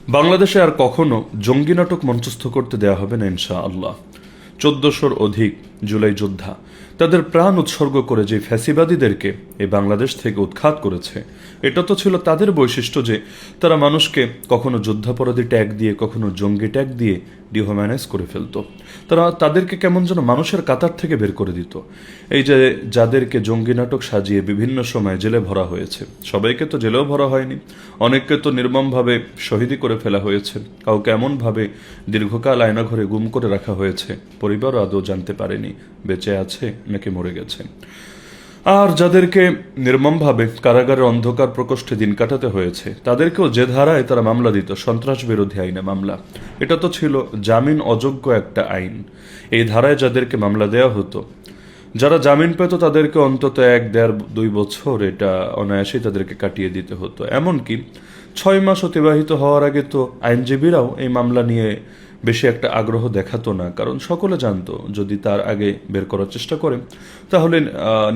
বাংলাদেশে আর কখনো জঙ্গি নাটক মঞ্চস্থ করতে দেয়া হবে না ইনশাআল্লাহ। ১৪০০র অধিক জুলাই যোদ্ধা তাদের প্রাণ উৎসর্গ করে যে ফ্যাসিবাদীদেরকে এই বাংলাদেশ থেকে উৎখাত করেছে, এটা তো ছিল তাদের বৈশিষ্ট্য যে তারা মানুষকে কখনো যুদ্ধাপরাধী ট্যাগ দিয়ে, কখনো জঙ্গি ট্যাগ দিয়ে ডিহ্যুম্যানাইজ করে ফেলতো। তারা তাদেরকে কেমন যেন মানুষের কাতার থেকে বের করে দিত। এই যে যাদেরকে জঙ্গি নাটক সাজিয়ে বিভিন্ন সময় জেলে ভরা হয়েছে, সবাইকে তো জেলেও ভরা হয়নি, অনেককে তো নির্মমভাবে শহীদি করে ফেলা হয়েছে, কাউকে এমনভাবে দীর্ঘকাল আয়নাঘরে গুম করে রাখা হয়েছে পরিবারও আদৌ জানতে পারেনি বেঁচে আছে নাকি মরে গেছে। আর যাদেরকে নির্মমভাবে কারাগারের অন্ধকার প্রকোষ্ঠে দিন কাটাতে হয়েছে, তাদেরকেও যে ধারায় তারা মামলা দিত, সন্ত্রাস বিরোধী আইনে মামলা, এটা তো ছিল জামিন অযোগ্য একটা আইন। এই ধারায় যাদেরকে মামলা দেওয়া হতো, যারা জামিন পেত তাদেরকে অন্তত ১, ১.৫, ২ বছর এটা অনায়াসেই তাদেরকে কাটিয়ে দিতে হতো। এমনকি ৬ মাস অতিবাহিত হওয়ার আগে তো আইনজীবীরাও এই মামলা নিয়ে বেশি একটা আগ্রহ দেখাতো না, কারণ সকলে জানতো যদি তার আগে বের করার চেষ্টা করে তাহলে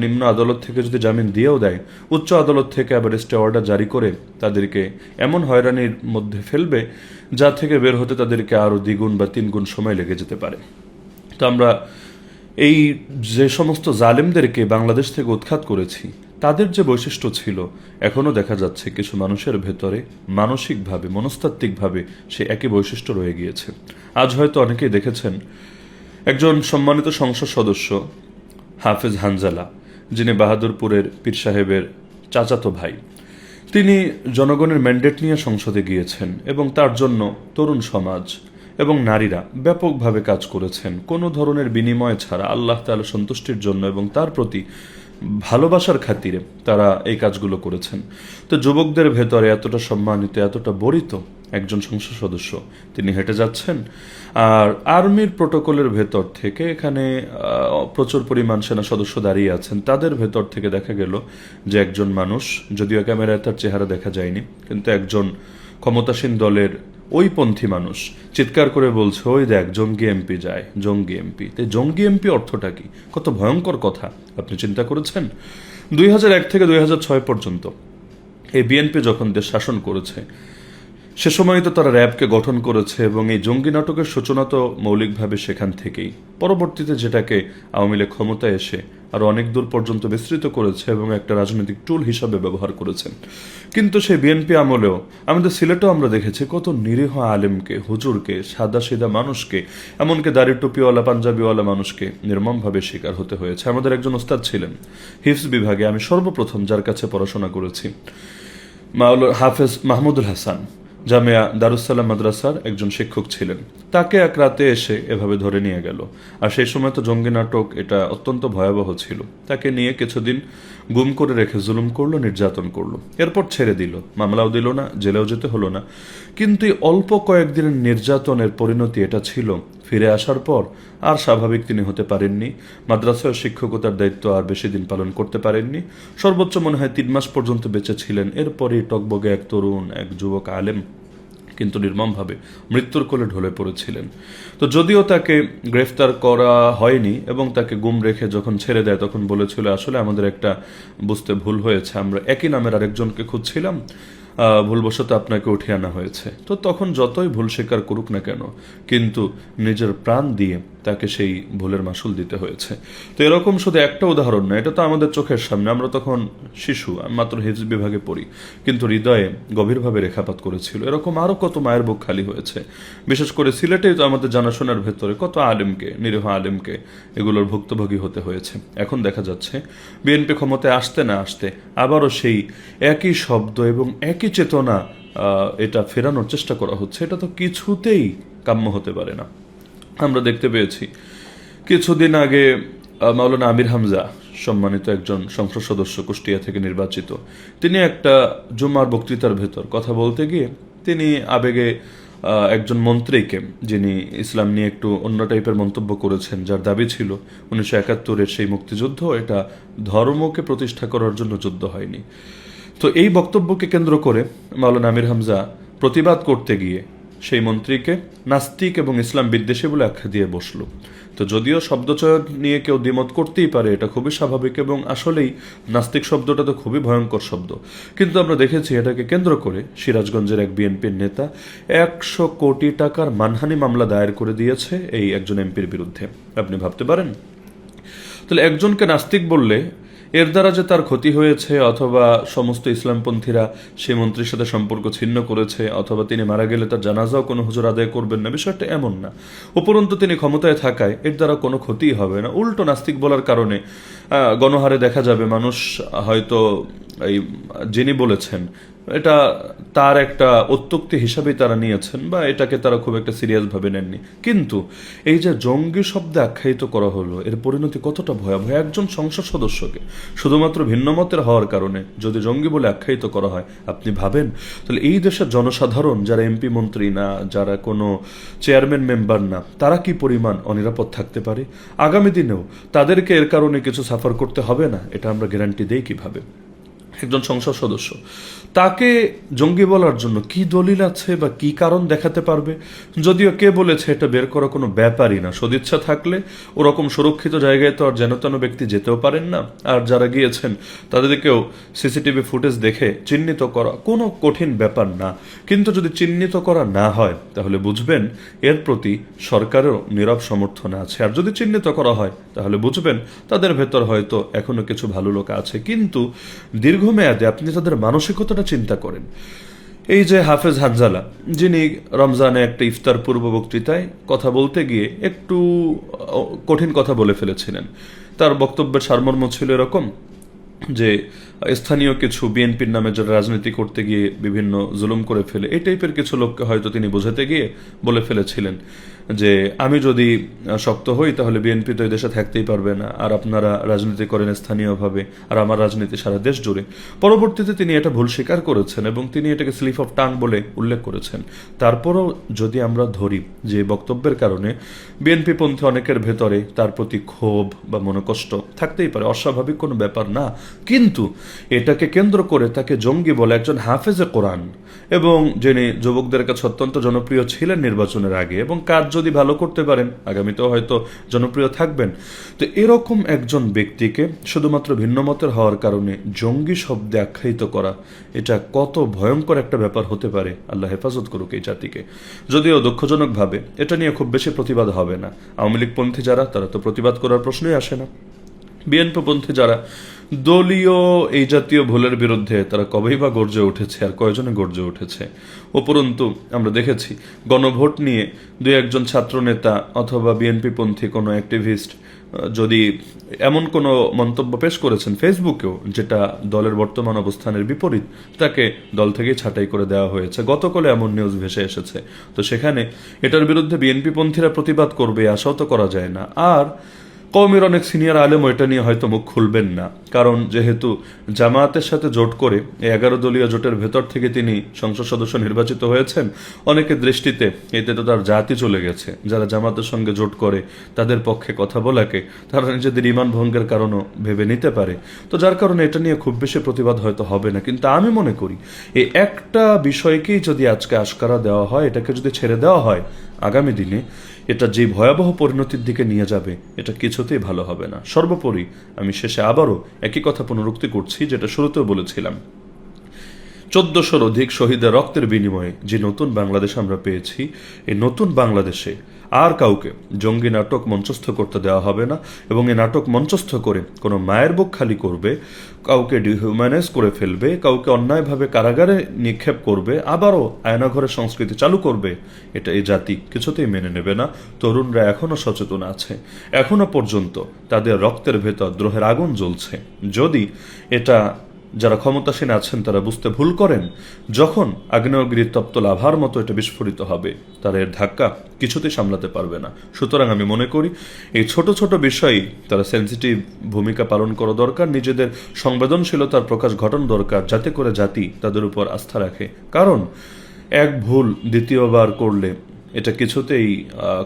নিম্ন আদালত থেকে যদি জামিন দিয়েও দেয়, উচ্চ আদালত থেকে আবার স্টে অর্ডার জারি করে তাদেরকে এমন হয়রানির মধ্যে ফেলবে যা থেকে বের হতে তাদেরকে আরও ২ বা ৩ গুণ সময় লেগে যেতে পারে। তো আমরা এই যে সমস্ত জালেমদেরকে বাংলাদেশ থেকে উৎখাত করেছি, তাদের যে বৈশিষ্ট্য ছিল এখনও দেখা যাচ্ছে কিছু মানুষের ভেতরে মানসিকভাবে, মনস্তাত্ত্বিকভাবে সে একই বৈশিষ্ট্য রয়ে গিয়েছে। আজ হয়তো অনেকেই দেখেছেন একজন সম্মানিত সংসদ সদস্য হাফেজ হানজালা, যিনি বাহাদুরপুরের পীর সাহেবের চাচাতো ভাই, তিনি জনগণের ম্যান্ডেট নিয়ে সংসদে গিয়েছেন এবং তার জন্য তরুণ সমাজ এবং নারীরা ব্যাপকভাবে কাজ করেছেন, কোনো ধরনের বিনিময় ছাড়া, আল্লাহ তাআলা সন্তুষ্টির জন্য এবং তার প্রতি ভালোবাসার খাতিরে তারা এই কাজগুলো করেছেন। তো যুবকদের ভেতরে এতটা সম্মানিত, এতটা বরিত একজন সংসদ সদস্য, তিনি হেঁটে যাচ্ছেন আর আর্মির প্রোটোকলের ভেতর থেকে, এখানে প্রচুর পরিমাণ সেনা সদস্য দাঁড়িয়ে আছেন, তাদের ভেতর থেকে দেখা গেল যে একজন মানুষ, যদিও ক্যামেরায় তার চেহারা দেখা যায়নি, কিন্তু একজন ক্ষমতাসীন দলের ওইপন্থী মানুষ চিৎকার করে বলছে, ওই দেখ জঙ্গি এমপি যায়, জঙ্গি এমপি। তো জঙ্গি এমপি অর্থটা কি? কত ভয়ঙ্কর কথা আপনি চিন্তা করেছেন? ২০০১ থেকে ২০০৬ পর্যন্ত এই বিএনপি যখন দেশ শাসন করেছে, সে সময় তো তারা র্যাবকে গঠন করেছে এবং এই জঙ্গি নাটকের সূচনা তো মৌলিকভাবে সেখান থেকেই। পরবর্তীতে যেটাকে আওয়ামী লীগ ক্ষমতায় এসে আরো অনেক দূর পর্যন্ত বিস্তৃত করেছে এবং একটা রাজনৈতিক টুল হিসাবে ব্যবহার করেছেন। কিন্তু সেই বিএনপি আমলেও আমাদের সিলেটেও আমরা দেখেছি কত নিরীহ আলেমকে, হুজুরকে, সাদা সিধা মানুষকে, এমনকি দাড়ি টুপিওয়ালা পাঞ্জাবিওয়ালা মানুষকে নির্মমভাবে শিকার হতে হয়েছে। আমাদের একজন ওস্তাদ ছিলেন হিফজ বিভাগে, আমি সর্বপ্রথম যার কাছে পড়াশোনা করেছি, হাফেজ মাহমুদুল হাসান, জামিয়া দারুসালাম মাদ্রাসার একজন শিক্ষক ছিলেন। তাকে এক রাতে এসে এভাবে ধরে নিয়ে গেল। আর সেই সময় তো জঙ্গি নাটক এটা অত্যন্ত ভয়াবহ ছিল। তাকে নিয়ে কিছুদিন গুম করে রেখে জুলুম করলো, নির্যাতন করলো, এরপর ছেড়ে দিল, মামলাও দিল না, জেলেও যেতে হলো না। কিন্তু এই অল্প কয়েকদিনের নির্যাতনের পরিণতি এটা ছিল, ফিরে আসার পর আর স্বাভাবিক তিনি হতে পারেননি। মাদ্রাসায় শিক্ষকতার দায়িত্ব আর বেশি দিন পালন করতে পারেননি। সর্বোচ্চ মনে হয় ৩ মাস পর্যন্ত বেঁচে ছিলেন। এরপরই টকবগে এক তরুণ, এক যুবক আলেম কিন্তু নির্মমভাবে মৃত্যুর কোলে ঢলে পড়েছিলেন। তো যদিও তাকে গ্রেফতার করা হয়নি এবং তাকে গুম রেখে যখন ছেড়ে দেয় তখন বলেছিল, আসলে আমাদের একটা বুঝতে ভুল হয়েছে, আমরা একই নামের আরেকজনকে খুঁজছিলাম, ভুলবশত আপনাকে উঠিয়ে আনা হয়েছে। তো তখন যতই ভুল স্বীকার করুক না কেন, কিন্তু নিজের প্রাণ দিয়ে তাকে সেই ভুলের মাসুল দিতে হয়েছে। তো এরকম শুধু একটা উদাহরণ না, এটা তো আমাদের চোখের সামনে। আমরা তখন শিশু, আমি মাত্র হিফজ বিভাগে পড়ি, কিন্তু হৃদয়ে গভীরভাবে রেখাপাত করেছিল। এরকম আরো কত মায়ের বুক খালি হয়েছে। বিশেষ করে সিলেটেই তো আমাদের জানাশোনার ভেতরে কত আলেমকে, নিরীহ আলেমকে এগুলোর ভুক্তভোগী হতে হয়েছে। এখন দেখা যাচ্ছে বিএনপি ক্ষমতায় আসতে না আসতে আবারও সেই একই শব্দ এবং একই চেতনা এটা ফেরানোর চেষ্টা করা হচ্ছে। এটা তো কিছুতেই কাম্য হতে পারে না। আমরা দেখতে পেয়েছি কিছুদিন আগে মাওলানা আমির হামজা, সম্মানিত একজন সংসদ সদস্য, কুষ্টিয়া থেকে নির্বাচিত, তিনি একটা জুমার বক্তৃতার ভেতর কথা বলতে গিয়ে তিনি আবেগে একজন মন্ত্রীকে, যিনি ইসলাম নিয়ে একটু অন্য টাইপের মন্তব্য করেছেন, যার দাবি ছিল ১৯৭১-এর সেই মুক্তিযুদ্ধ এটা ধর্মকে প্রতিষ্ঠা করার জন্য যুদ্ধ হয়নি। তো এই বক্তব্যকে কেন্দ্র করে মাওলানা আমির হামজা প্রতিবাদ করতে গিয়ে সেই মন্ত্রীকে নাস্তিক এবং ইসলাম বিদ্বেষী বলে আখ্যা দিয়ে বসলো। তো যদিও শব্দচয়ন নিয়ে কেউ দ্বিমত করতেই পারে, এটা খুবই স্বাভাবিক, এবং আসলেই নাস্তিক শব্দটা তো খুবই ভয়ঙ্কর শব্দ, কিন্তু আমরা দেখেছি এটাকে কেন্দ্র করে সিরাজগঞ্জের এক বিএনপির নেতা 100 কোটি টাকার মানহানি মামলা দায়ের করে দিয়েছে এই একজন এমপির বিরুদ্ধে। আপনি ভাবতে পারেন, তাহলে একজনকে নাস্তিক বললে এর দ্বারা যে তার ক্ষতি হয়েছে, অথবা সমস্ত ইসলামপন্থীরা সেই মন্ত্রীর সাথে সম্পর্ক ছিন্ন করেছে, অথবা তিনি মারা গেলে তার জানাজাও কোনো হুজুর আদায় করবেন না, বিষয়টা এমন না। উপরন্তু তিনি ক্ষমতায় থাকায় এর দ্বারা কোনো ক্ষতিই হবে না। উল্টো নাস্তিক বলার কারণে গণহারে দেখা যাবে মানুষ হয়তো এই যিনি বলেছেন এটা তার একটা অত্যুক্তি হিসাবেই তারা নিয়েছেন, বা এটাকে তারা খুব একটা সিরিয়াস ভাবে নেননি। কিন্তু এই যে জঙ্গি শব্দে আখ্যায়িত করা হলো, এর পরিণতি কতটা ভয়াবহ। একজন সংসদ সদস্যকে শুধুমাত্র ভিন্নমতের হওয়ার কারণে যদি জঙ্গি বলে আখ্যায়িত করা হয়, আপনি ভাবেন তাহলে এই দেশের জনসাধারণ যারা এমপি মন্ত্রী না, যারা কোনো চেয়ারম্যান মেম্বার না, তারা কি পরিমাণ অনিরাপদ থাকতে পারে। আগামী দিনেও তাদেরকে এর কারণে কিছু সাফার করতে হবে না, এটা আমরা গ্যারান্টি দেই কিভাবে। একজন সংসদ সদস্য, তাকে জঙ্গি বলার জন্য কি দলিল আছে বা কি কারণ দেখাতে পারবে? যদিও কে বলেছে এটা বের করা কোনো ব্যাপারই না। সদিচ্ছা থাকলে ওরকম সুরক্ষিত জায়গায় তো আর যেন তেন ব্যক্তি যেতেও পারেন না। আর যারা গিয়েছেন তাদেরকেও সিসিটিভি ফুটেজ দেখে চিহ্নিত করা কোনো কঠিন ব্যাপার না। কিন্তু যদি চিহ্নিত করা না হয় তাহলে বুঝবেন এর প্রতি সরকারেরও নীরব সমর্থন আছে। আর যদি চিহ্নিত করা হয় তাহলে বুঝবেন তাদের ভেতর হয়তো এখনো কিছু ভালো লোক আছে। কিন্তু দীর্ঘমেয়াদে আপনি তাদের মানসিকতাটা চিন্তা করেন। এই যে হাফেজ হানজালা, যিনি রমজানে একটা ইফতার পূর্ব বক্তৃতায় কথা বলতে গিয়ে একটু কঠিন কথা বলে ফেলেছিলেন। তার বক্তব্যের সারমর্ম ছিল এরকম যে স্থানীয় কিছু বিএনপির নামে যারা রাজনীতি করতে গিয়ে বিভিন্ন জুলুম করে ফেলে, এই টাইপের কিছু লোককে হয়তো তিনি বোঝাতে গিয়ে বলে ফেলেছিলেন যে আমি যদি শক্ত হই তাহলে বিএনপি তো এই দেশে থাকতেই পারবে না, আর আপনারা রাজনীতি করেন স্থানীয়ভাবে, আর আমার রাজনীতি সারা দেশ জুড়ে। পরবর্তীতে তিনি এটা ভুল স্বীকার করেছেন এবং তিনি এটাকে স্লিপ অফ টাং বলে উল্লেখ করেছেন। তারপরও যদি আমরা ধরি যে বক্তব্যের কারণে বিএনপি পন্থী অনেকের ভেতরে তার প্রতি ক্ষোভ বা মনোকষ্ট থাকতেই পারে, অস্বাভাবিক কোনো ব্যাপার না। কিন্তু এটাকে কেন্দ্র করে তাকে জঙ্গি বলে একজন হাফেজে কোরআন, এবং যিনি যুবকদের কাছে অত্যন্ত জনপ্রিয় ছিলেন নির্বাচনের আগে, এবং কাজ যদি ভালো করতে পারেন আগামীতেও হয়তো জনপ্রিয় থাকবেন, তো এরকম একজন ব্যক্তিকে শুধুমাত্র ভিন্নমতের হওয়ার কারণে জঙ্গি শব্দে আখ্যায়িত করা, এটা কত ভয়ঙ্কর একটা ব্যাপার হতে পারে। আল্লাহ হেফাজত করুক এই জাতিকে। যদিও দুঃখজনকভাবে এটা নিয়ে খুব বেশি প্রতিবাদ হবে না। আওয়ামী লীগ পন্থী যারা, তারা তো প্রতিবাদ করার প্রশ্নই আসে না। বিএনপি পন্থী যারা দলীয় এই জাতীয় ভুলের বিরুদ্ধে, তারা কবেই বা গর্জে উঠেছে, আর কয়জনে গর্জে উঠেছে। উপরন্তু আমরা দেখেছি গণভোট নিয়ে দুই একজন ছাত্র নেতা অথবা বিএনপি পন্থী কোনো অ্যাক্টিভিস্ট যদি এমন কোনো মন্তব্য পেশ করেছেন ফেসবুকেও যেটা দলের বর্তমান অবস্থানের বিপরীত, তাকে দল থেকেই ছাঁটাই করে দেওয়া হয়েছে। গতকালে এমন নিউজ ভেসে এসেছে। তো সেখানে এটার বিরুদ্ধে বিএনপি পন্থীরা প্রতিবাদ করবে আশাও তো করা যায় না। আর কওমের অনেক সিনিয়র আলেম এটা নিয়ে হয়তো মুখ খুলবেন না, কারণ যেহেতু জামায়াতের সাথে জোট করে 11 দলীয় জোটের ভেতর থেকে তিনি সংসদ সদস্য নির্বাচিত হয়েছেন, অনেকের দৃষ্টিতে এতে তো তার জাতি চলে গেছে। যারা জামাতের সঙ্গে জোট করে তাদের পক্ষে কথা বলাকে তারা নিজেদের ইমান ভঙ্গের কারণও ভেবে নিতে পারে। তো যার কারণে এটা নিয়ে খুব বেশি প্রতিবাদ হয়তো হবে না। কিন্তু আমি মনে করি এই একটা বিষয়কেই যদি আজকে আশকারা দেওয়া হয়, এটাকে যদি ছেড়ে দেওয়া হয়, আগামী দিনে এটা যে ভয়াবহ পরিণতির দিকে নিয়ে যাবে, এটা কিছুতেই ভালো হবে না। সর্বোপরি আমি শেষে আবারও একই কথা পুনরুক্তি করছি যেটা শুরুতেও বলেছিলাম। 1400-র অধিক শহীদের রক্তের বিনিময়ে যে নতুন বাংলাদেশ আমরা পেয়েছি, এই নতুন বাংলাদেশে আর কাউকে জঙ্গি নাটক মঞ্চস্থ করতে দেওয়া হবে না। এবং এই নাটক মঞ্চস্থ করে কোনো মায়ের বুক খালি করবে, কাউকে ডিহিউম্যানাইজ করে ফেলবে, কাউকে অন্যায়ভাবে কারাগারে নিক্ষেপ করবে, আবারও আয়নাঘরের সংস্কৃতি চালু করবে, এটা এই জাতি কিছুতেই মেনে নেবে না। তরুণরা এখনো সচেতন আছে, এখনো পর্যন্ত তাদের রক্তের ভেতর দ্রোহের আগুন জ্বলছে। যদি এটা যারা ক্ষমতাসীন আছেন তারা বুঝতে ভুল করেন, যখন আগ্নেয়গিরির তপ্ত লাভার মতো এটা বিস্ফোরিত হবে, তারা এর ধাক্কা কিছুতেই সামলাতে পারবে না। সুতরাং আমি মনে করি এই ছোট ছোট বিষয়ে তারা সেন্সিটিভ ভূমিকা পালন করা দরকার, নিজেদের সংবেদনশীলতার প্রকাশ ঘটানো দরকার, যাতে করে জাতি তাদের উপর আস্থা রাখে। কারণ এক ভুল দ্বিতীয়বার করলে এটা কিছুতেই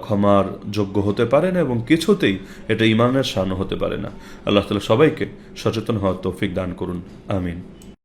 ক্ষমার যোগ্য হতে পারে না, এবং কিছুতেই এটা ইমানের শান হতে পারে না। আল্লাহ তাআলা সবাইকে সচেতন হওয়ার তৌফিক দান করুন। আমিন।